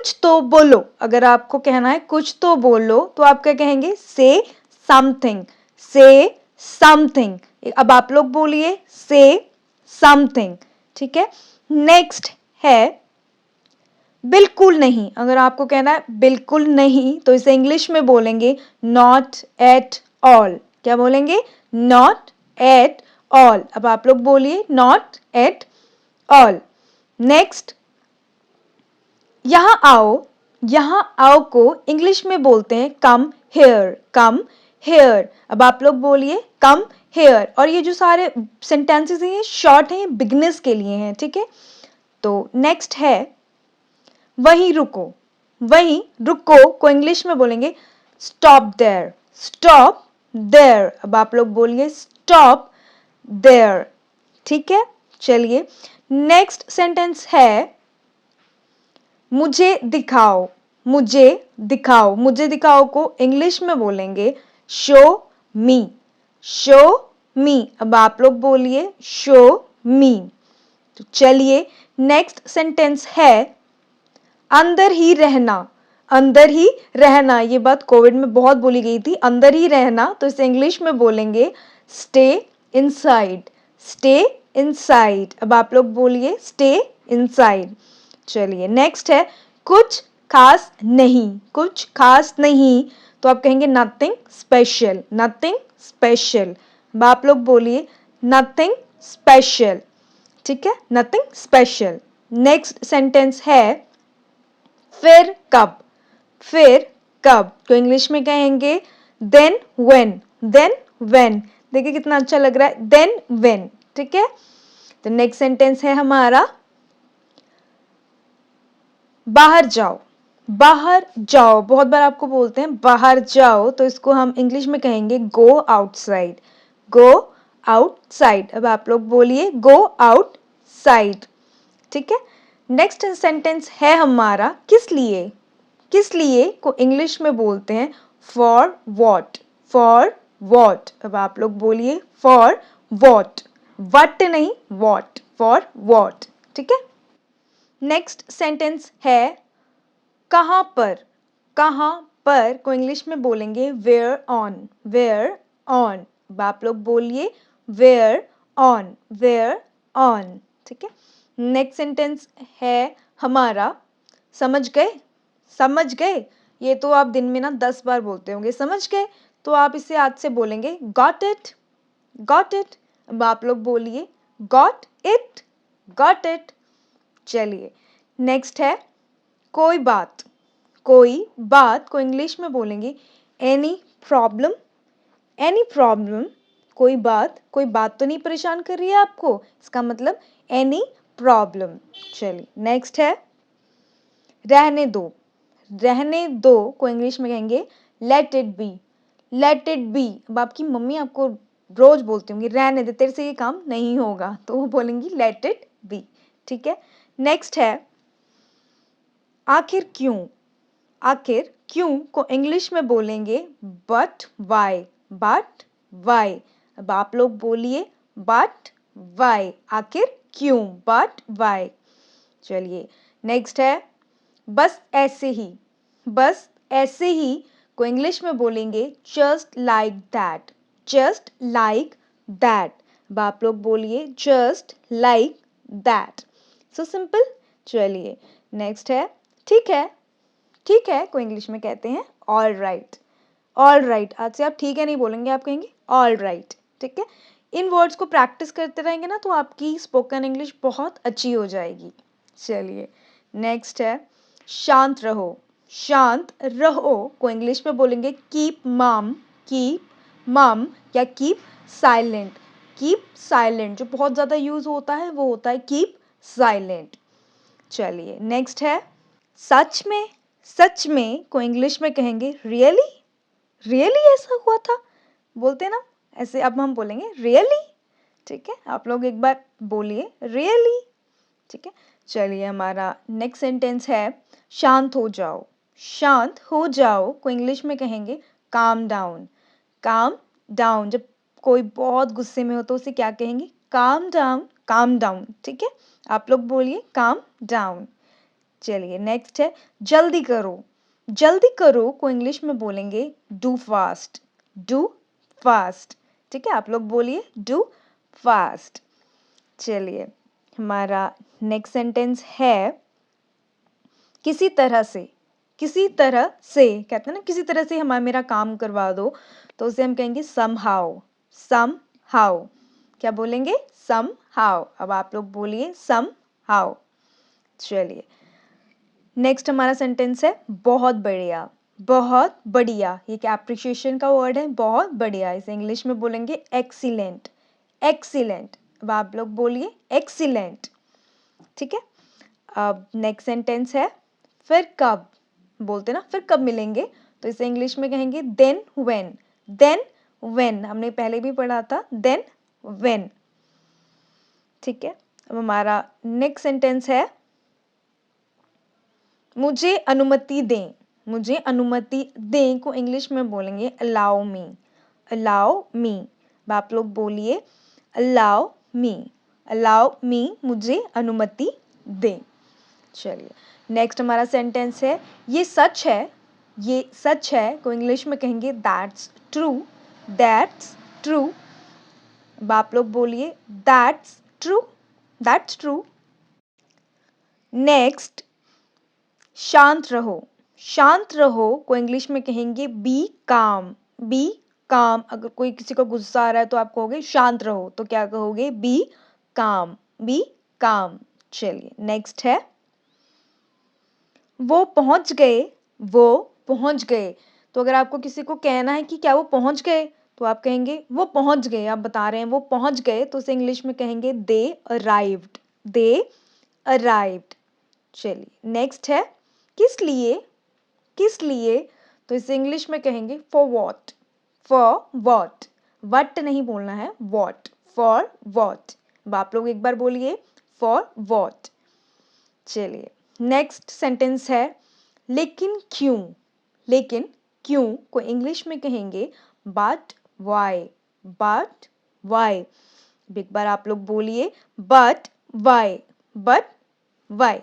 कुछ तो बोलो, अगर आपको कहना है कुछ तो बोलो तो आप क्या कहेंगे, से समथिंग, से समथिंग। अब आप लोग बोलिए से समथिंग, ठीक है। नेक्स्ट है बिल्कुल नहीं, अगर आपको कहना है बिल्कुल नहीं तो इसे इंग्लिश में बोलेंगे नॉट एट ऑल। क्या बोलेंगे, नॉट एट ऑल। अब आप लोग बोलिए नॉट एट ऑल। नेक्स्ट, यहां आओ, यहां आओ को इंग्लिश में बोलते हैं कम हेयर, कम हेयर। अब आप लोग बोलिए कम हेयर। और ये जो सारे सेंटेंसेस हैं ये शॉर्ट हैं, ये बिगनर्स के लिए हैं, ठीक है। तो नेक्स्ट है वहीं रुको, वहीं रुको को इंग्लिश में बोलेंगे स्टॉप देयर, स्टॉप देयर। अब आप लोग बोलिए स्टॉप देयर, ठीक है। चलिए नेक्स्ट सेंटेंस है मुझे दिखाओ, मुझे दिखाओ। मुझे दिखाओ को इंग्लिश में बोलेंगे शो मी, शो मी। अब आप लोग बोलिए शो मी। तो चलिए नेक्स्ट सेंटेंस है अंदर ही रहना, अंदर ही रहना। ये बात कोविड में बहुत बोली गई थी, अंदर ही रहना, तो इसे इंग्लिश में बोलेंगे स्टे इनसाइड, स्टे इनसाइड। अब आप लोग बोलिए स्टे इनसाइड। चलिए नेक्स्ट है कुछ खास नहीं, कुछ खास नहीं, तो आप कहेंगे नथिंग स्पेशल, नथिंग स्पेशल। अब आप लोग बोलिए नथिंग स्पेशल, ठीक है, नथिंग स्पेशल। नेक्स्ट सेंटेंस है फिर कब, फिर कब, तो इंग्लिश में कहेंगे देन व्हेन, देन व्हेन। देखिए कितना अच्छा लग रहा है, देन व्हेन, ठीक है। तो नेक्स्ट सेंटेंस है हमारा बाहर जाओ, बाहर जाओ। बहुत बार आपको बोलते हैं बाहर जाओ, तो इसको हम इंग्लिश में कहेंगे गो आउटसाइड, गो आउटसाइड। अब आप लोग बोलिए गो आउटसाइड, ठीक है। नेक्स्ट सेंटेंस है हमारा किस लिए, किस लिए को इंग्लिश में बोलते हैं फॉर वॉट, फॉर वॉट। अब आप लोग बोलिए फॉर वॉट, वट नहीं वॉट, फॉर वॉट, ठीक है। नेक्स्ट सेंटेंस है कहां पर, कहां पर को इंग्लिश में बोलेंगे वेयर ऑन, वेयर ऑन। अब आप लोग बोलिए वेयर ऑन, वेयर ऑन, ठीक है। नेक्स्ट सेंटेंस है हमारा समझ गए, समझ गए। ये तो आप दिन में ना 10 बार बोलते होंगे समझ गए, तो आप इसे आज से बोलेंगे गॉट इट, गॉट इट। अब आप लोग बोलिए गॉट इट, गॉट इट। चलिए नेक्स्ट है कोई बात, कोई बात को इंग्लिश में बोलेंगे एनी प्रॉब्लम, एनी प्रॉब्लम। कोई बात, कोई बात तो नहीं परेशान कर रही है आपको, इसका मतलब एनी प्रॉब्लम। चलिए नेक्स्ट है रहने दो, रहने दो को इंग्लिश में कहेंगे let it be, let it be. अब आपकी मम्मी आपको रोज बोलती होंगी रहने दे, तेरे से ये काम नहीं होगा, तो वो बोलेंगी लेट इट बी, ठीक है। नेक्स्ट है आखिर क्यों, आखिर क्यों को इंग्लिश में बोलेंगे बट वाई, बट वाई। अब आप लोग बोलिए बट वाई, आखिर क्यों, बट वाई। चलिए नेक्स्ट है बस ऐसे ही, बस ऐसे ही को इंग्लिश में बोलेंगे just like that, just like that. अब आप लोग बोलिए just like that, so simple. चलिए नेक्स्ट है ठीक है, ठीक है को इंग्लिश में कहते हैं ऑल राइट, ऑल राइट। आज से आप ठीक है नहीं बोलेंगे, आप कहेंगे ऑल राइट, ठीक है। इन वर्ड्स को प्रैक्टिस करते रहेंगे ना तो आपकी स्पोकन इंग्लिश बहुत अच्छी हो जाएगी। चलिए नेक्स्ट है शांत रहो, शांत रहो को इंग्लिश में बोलेंगे कीप मम, कीप मम या कीप साइलेंट। कीप साइलेंट जो बहुत ज़्यादा यूज होता है वो होता है कीप साइलेंट। चलिए नेक्स्ट है सच में, सच में को इंग्लिश में कहेंगे रियली, रियली ऐसा हुआ था, बोलते हैं ना ऐसे, अब हम बोलेंगे रियली, ठीक है। आप लोग एक बार बोलिए रियली, ठीक है। चलिए हमारा नेक्स्ट सेंटेंस है शांत हो जाओ, शांत हो जाओ को इंग्लिश में कहेंगे काम डाउन, काम डाउन। जब कोई बहुत गुस्से में हो तो उसे क्या कहेंगे काम डाउन, काम डाउन, ठीक है। आप लोग बोलिए काम डाउन। चलिए नेक्स्ट है जल्दी करो। जल्दी करो को इंग्लिश में बोलेंगे डू फास्ट, डू फास्ट। ठीक है, आप लोग बोलिए डू फास्ट। चलिए हमारा नेक्स्ट सेंटेंस है किसी तरह से। किसी तरह से कहते हैं ना, किसी तरह से हमारा मेरा काम करवा दो, तो उसे हम कहेंगे somehow, somehow। क्या बोलेंगे? somehow। अब आप लोग बोलिए somehow। चलिए नेक्स्ट हमारा सेंटेंस है बहुत बढ़िया। बहुत बढ़िया, ये क्या अप्रिशिएशन का वर्ड है, बहुत बढ़िया। इसे इंग्लिश में बोलेंगे एक्सीलेंट, एक्सीलेंट। अब आप लोग बोलिए एक्सीलेंट। ठीक है, अब नेक्स्ट सेंटेंस है फिर कब। बोलते ना फिर कब मिलेंगे, तो इसे इंग्लिश में कहेंगे देन व्हेन, देन व्हेन। हमने पहले भी पढ़ा था देन व्हेन। ठीक है, अब हमारा नेक्स्ट सेंटेंस है मुझे अनुमति दें। मुझे अनुमति दें को इंग्लिश में बोलेंगे अलाउ मी, अलाउ मी। अब आप लोग बोलिए अलाउ मी, अलाउ मी, मुझे अनुमति दें। चलिए नेक्स्ट हमारा सेंटेंस है ये सच है। ये सच है को इंग्लिश में कहेंगे दैट्स ट्रू, दैट्स ट्रू। अब आप लोग बोलिए that's true, that's true. Next शांत रहो। शांत रहो को इंग्लिश में कहेंगे बी काम, बी काम। अगर कोई किसी को गुस्सा आ रहा है तो आप कहोगे शांत रहो, तो क्या कहोगे? बी काम, बी काम। चलिए नेक्स्ट है वो पहुंच गए, वो पहुंच गए। तो अगर आपको किसी को कहना है कि क्या वो पहुंच गए, तो आप कहेंगे वो पहुंच गए। आप बता रहे हैं वो पहुंच गए, तो उसे इंग्लिश में कहेंगे दे अराइव्ड, दे अराइव्ड। चलिए नेक्स्ट है किस लिए, किस लिए। तो इसे इंग्लिश में कहेंगे for what, for what. What नहीं बोलना है, वॉट, फॉर वॉट। अब आप लोग एक बार बोलिए फॉर वॉट। चलिए नेक्स्ट सेंटेंस है लेकिन क्यों। लेकिन क्यों को इंग्लिश में कहेंगे बट वाई, बट वाई। एक बार आप लोग बोलिए बट वाई, बट वाई।